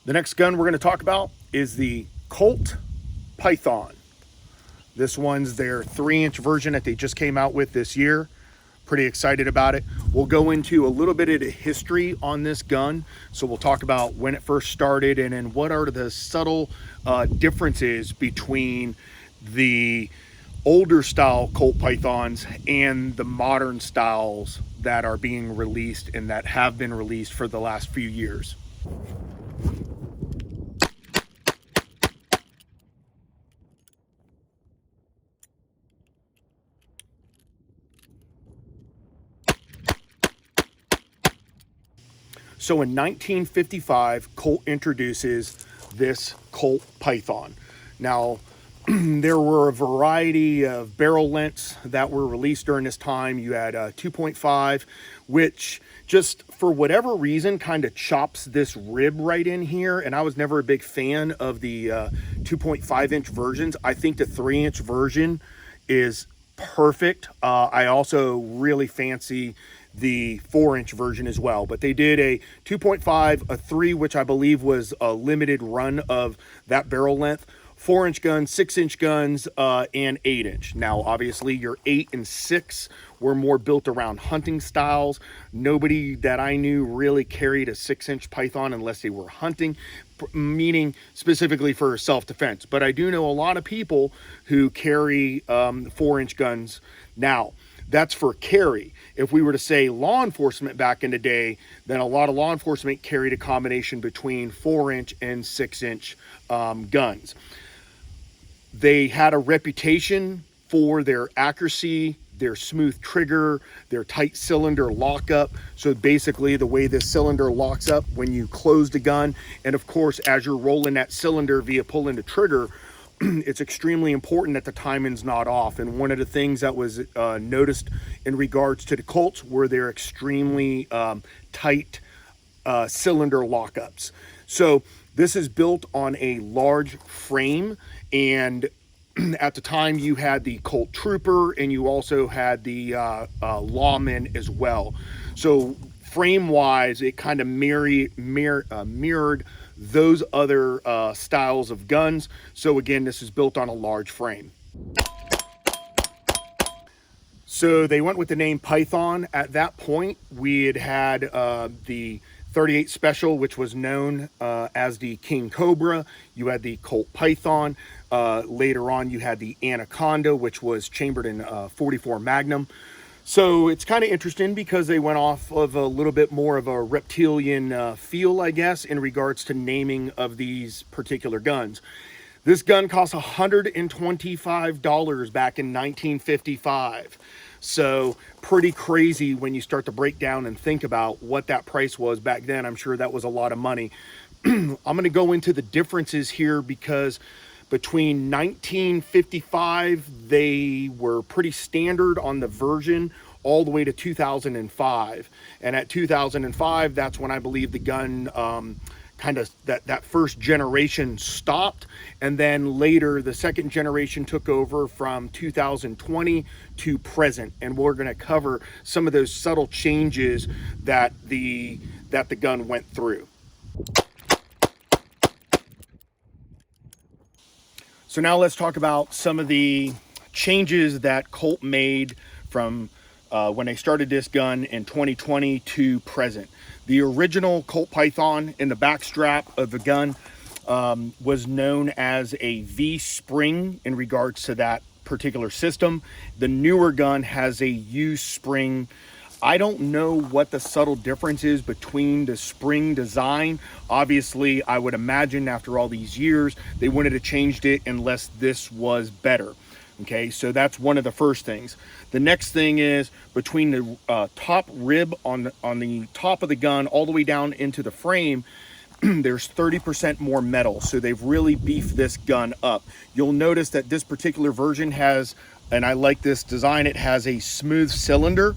The next gun we're going to talk about is the Colt Python. This one's their 3-inch version that they just came out with this year. Pretty excited about it. We'll go into a little bit of the history on this gun. So we'll talk about when it first started and then what are the subtle differences between the older style Colt Pythons and the modern styles that are being released and that have been released for the last few years. So in 1955, Colt introduces this Colt Python. Now, there were a variety of barrel lengths that were released during this time. You had 2.5, which just for whatever reason kind of chops this rib right in here. And I was never a big fan of the 2.5-inch versions. I think the 3-inch version is perfect. I also really fancy the 4-inch version as well, but they did a 2.5, a 3, which I believe was a limited run of that barrel length, 4-inch guns, 6-inch guns, and 8-inch. Now, obviously, your 8 and 6 were more built around hunting styles. Nobody that I knew really carried a 6-inch Python unless they were hunting, meaning specifically for self-defense. But I do know a lot of people who carry 4-inch guns now. That's for carry. If we were to say law enforcement back in the day, then a lot of law enforcement carried a combination between 4-inch and 6-inch guns. They had a reputation for their accuracy, their smooth trigger, their tight cylinder lockup. So basically the way this cylinder locks up when you close the gun, and of course as you're rolling that cylinder via pulling the trigger, it's extremely important that the timing's not off. And one of the things that was noticed in regards to the Colts were their extremely tight cylinder lockups. So this is built on a large frame, and at the time you had the Colt Trooper and you also had the Lawman as well. So frame wise, it kind of mirrored those other styles of guns. So again, this is built on a large frame. So they went with the name Python. At that point, we had the 38 Special, which was known as the King Cobra. You had the Colt Python. Later on, you had the Anaconda, which was chambered in 44 Magnum. So it's kind of interesting because they went off of a little bit more of a reptilian feel, I guess, in regards to naming of these particular guns. This gun cost $125 back in 1955. So pretty crazy when you start to break down and think about what that price was back then. I'm sure that was a lot of money. I'm going to go into the differences here because between 1955, they were pretty standard on the version all the way to 2005. And at 2005, that's when I believe the gun kind of that first generation stopped. And then later, the second generation took over from 2020 to present. And we're going to cover some of those subtle changes that the gun went through. So now let's talk about some of the changes that Colt made from when they started this gun in 2020 to present. The original Colt Python in the back strap of the gun was known as a V-spring in regards to that particular system. The newer gun has a U-spring. I don't know what the subtle difference is between the spring design. Obviously, I would imagine after all these years, they wouldn't have changed it unless this was better. Okay, so that's one of the first things. The next thing is between the top rib on the top of the gun all the way down into the frame, there's 30% more metal. So they've really beefed this gun up. You'll notice that this particular version has, and I like this design, it has a smooth cylinder.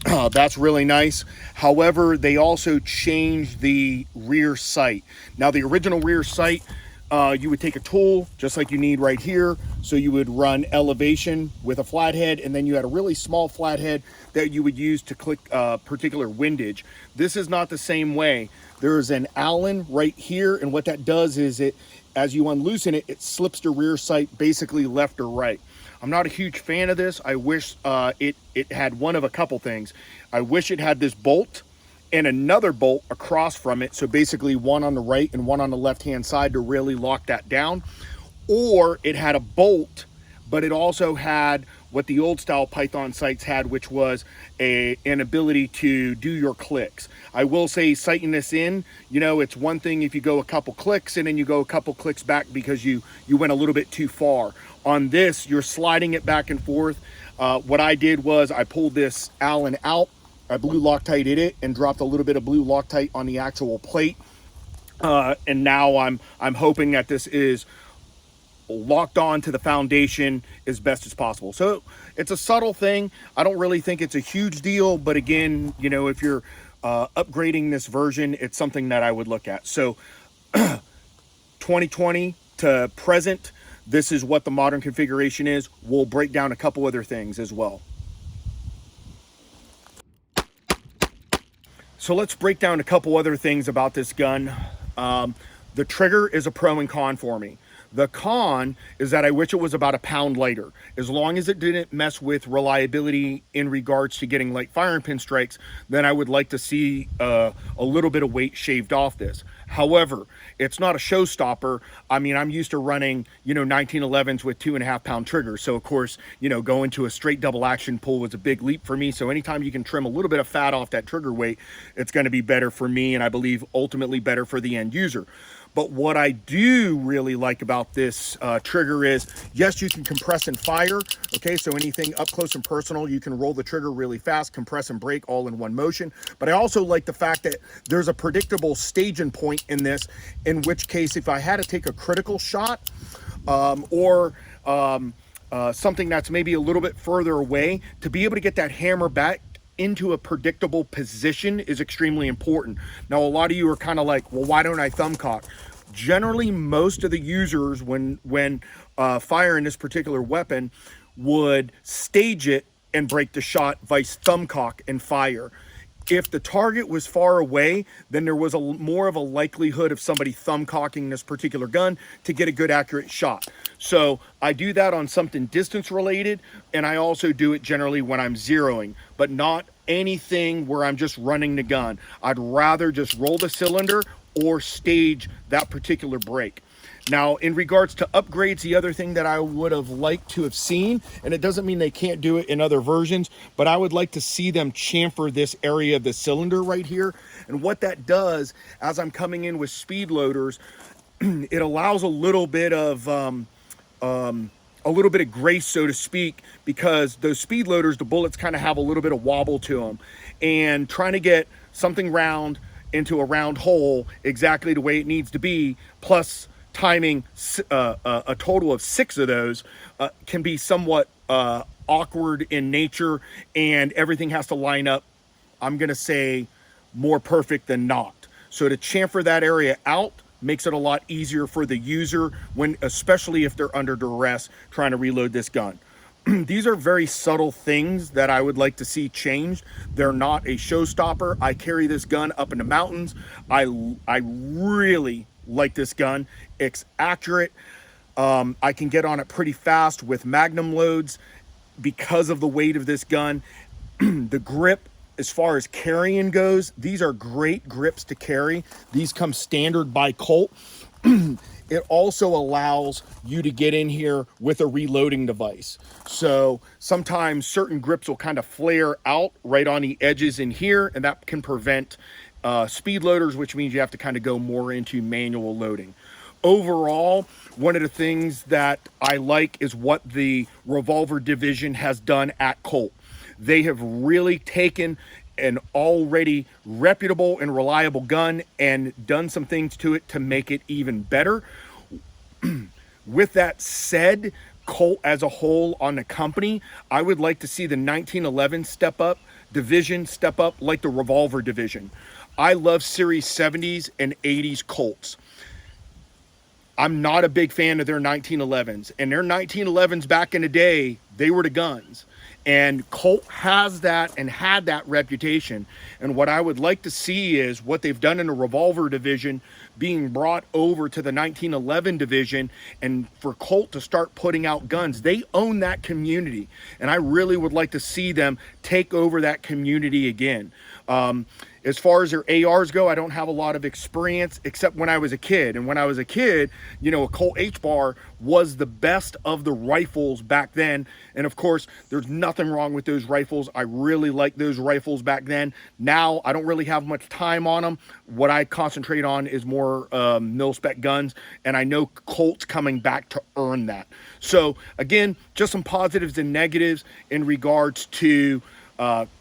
That's really nice. However, they also changed the rear sight. Now, the original rear sight You would take a tool just like you need right here. So you would run elevation with a flathead, and then you had a really small flathead that you would use to click particular windage. This is not the same way. There's an Allen right here, and what that does is as you unloosen it, it slips the rear sight basically left or right. I'm not a huge fan of this. I wish it had one of a couple things. I wish it had this bolt and another bolt across from it, so basically one on the right and one on the left hand side to really lock that down. Or it had a bolt, but it also had what the old style Python sights had, which was an ability to do your clicks. I will say, sighting this in, you know, it's one thing if you go a couple clicks and then you go a couple clicks back because you went a little bit too far. On this, you're sliding it back and forth. What I did was I pulled this Allen out, I blue Loctited it and dropped a little bit of blue Loctite on the actual plate. And now I'm hoping that this is locked on to the foundation as best as possible. So it's a subtle thing. I don't really think it's a huge deal, but again, you know, if you're upgrading this version, it's something that I would look at. So 2020 to present, this is what the modern configuration is. We'll break down a couple other things as well. So let's break down a couple other things about this gun. The trigger is a pro and con for me. The con is that I wish it was about a pound lighter. As long as it didn't mess with reliability in regards to getting light firing pin strikes, then I would like to see a little bit of weight shaved off this. However, it's not a showstopper. I mean, I'm used to running, you know, 1911s with 2.5 pound triggers. So of course, you know, going to a straight double action pull was a big leap for me. So anytime you can trim a little bit of fat off that trigger weight, it's going to be better for me, and I believe ultimately better for the end user. But what I do really like about this trigger is, yes, you can compress and fire. Okay, so anything up close and personal, you can roll the trigger really fast, compress and brake all in one motion. But I also like the fact that there's a predictable staging point in this, in which case if I had to take a critical shot or something that's maybe a little bit further away, to be able to get that hammer back into a predictable position is extremely important. Now, a lot of you are kind of like, well, why don't I thumb cock? Generally, most of the users, when firing this particular weapon, would stage it and break the shot, vice thumb cock and fire. If the target was far away, then there was more of a likelihood of somebody thumb cocking this particular gun to get a good accurate shot. So I do that on something distance related, and I also do it generally when I'm zeroing, but not anything where I'm just running the gun. I'd rather just roll the cylinder or stage that particular break. Now, in regards to upgrades, the other thing that I would have liked to have seen, and it doesn't mean they can't do it in other versions, but I would like to see them chamfer this area of the cylinder right here. And what that does, as I'm coming in with speed loaders, it allows a little bit of grace, so to speak, because those speed loaders, the bullets kind of have a little bit of wobble to them. And trying to get something round into a round hole exactly the way it needs to be, plus timing a total of 6 of those can be somewhat awkward in nature, and everything has to line up, I'm gonna say, more perfect than not. So to chamfer that area out makes it a lot easier for the user, when, especially if they're under duress trying to reload this gun. These are very subtle things that I would like to see changed. They're not a showstopper. I carry this gun up in the mountains. I really like this gun. It's accurate. I can get on it pretty fast with Magnum loads because of the weight of this gun. The grip, as far as carrying goes, these are great grips to carry. These come standard by Colt. It also allows you to get in here with a reloading device. So sometimes certain grips will kind of flare out right on the edges in here, and that can prevent speed loaders, which means you have to kind of go more into manual loading. Overall, one of the things that I like is what the revolver division has done at Colt. They have really taken an already reputable and reliable gun and done some things to it to make it even better. With that said, Colt as a whole on the company, I would like to see the 1911 division step up like the revolver division. I love Series 70s and 80s Colts. I'm not a big fan of their 1911s. And their 1911s back in the day, they were the guns. And Colt has that and had that reputation. And what I would like to see is what they've done in the revolver division being brought over to the 1911 division, and for Colt to start putting out guns. They own that community. And I really would like to see them take over that community again. As far as their ARs go, I don't have a lot of experience except when I was a kid. And when I was a kid, you know, a Colt H-bar was the best of the rifles back then. And of course, there's nothing wrong with those rifles. I really like those rifles back then. Now, I don't really have much time on them. What I concentrate on is more mil-spec guns. And I know Colt's coming back to earn that. So again, just some positives and negatives in regards to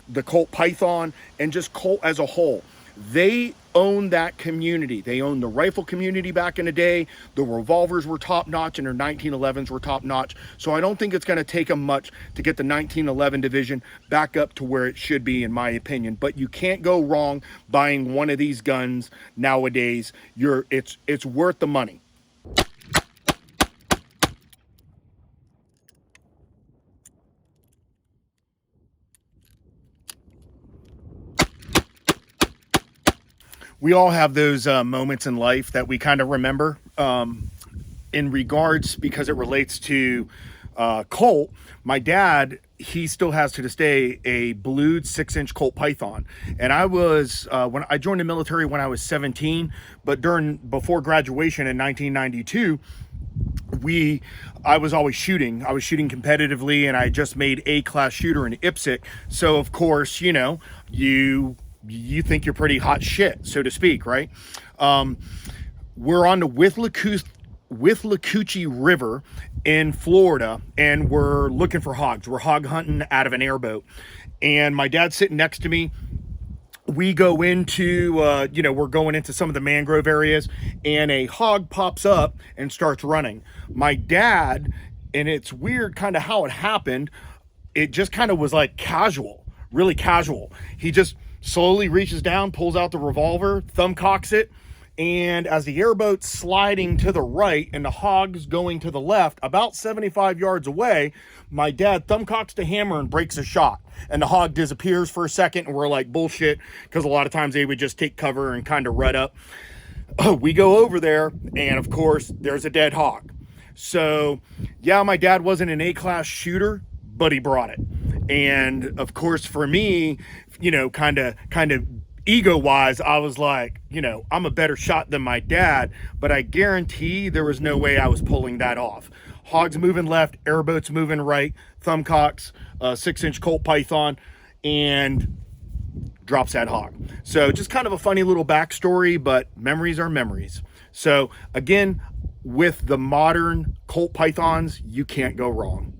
the Colt Python and just Colt as a whole. They own that community. They own the rifle community back in the day. The revolvers were top notch and their 1911s were top notch. So I don't think it's going to take them much to get the 1911 division back up to where it should be, in my opinion. But you can't go wrong buying one of these guns nowadays. It's worth the money. We all have those moments in life that we kind of remember in regards, because it relates to Colt. My dad, he still has to this day a blued 6-inch Colt Python. And I was, when I joined the military when I was 17, but before graduation in 1992, I was always shooting. I was shooting competitively, and I just made A-class shooter in IPSC. So of course, you know, you think you're pretty hot shit, so to speak, right? We're on the Withlacoochee River in Florida, and we're looking for hogs. We're hog hunting out of an airboat, and my dad's sitting next to me. We go into, we're going into some of the mangrove areas, and a hog pops up and starts running. My dad, and it's weird kind of how it happened, it just kind of was like casual, really casual. He just slowly reaches down, pulls out the revolver, thumb cocks it, and as the airboat's sliding to the right and the hog's going to the left, about 75 yards away, my dad thumb cocks the hammer and breaks a shot. And the hog disappears for a second, and we're like, bullshit, because a lot of times they would just take cover and kind of rut up. We go over there, and of course, there's a dead hog. So, yeah, my dad wasn't an A-class shooter, but he brought it. And of course, for me, you know, kind of ego-wise, I was like, you know, I'm a better shot than my dad, but I guarantee there was no way I was pulling that off. Hogs moving left, airboats moving right, thumb cocks, 6-inch Colt Python, and drops that hog. So just kind of a funny little backstory, but memories are memories. So again, with the modern Colt Pythons, you can't go wrong.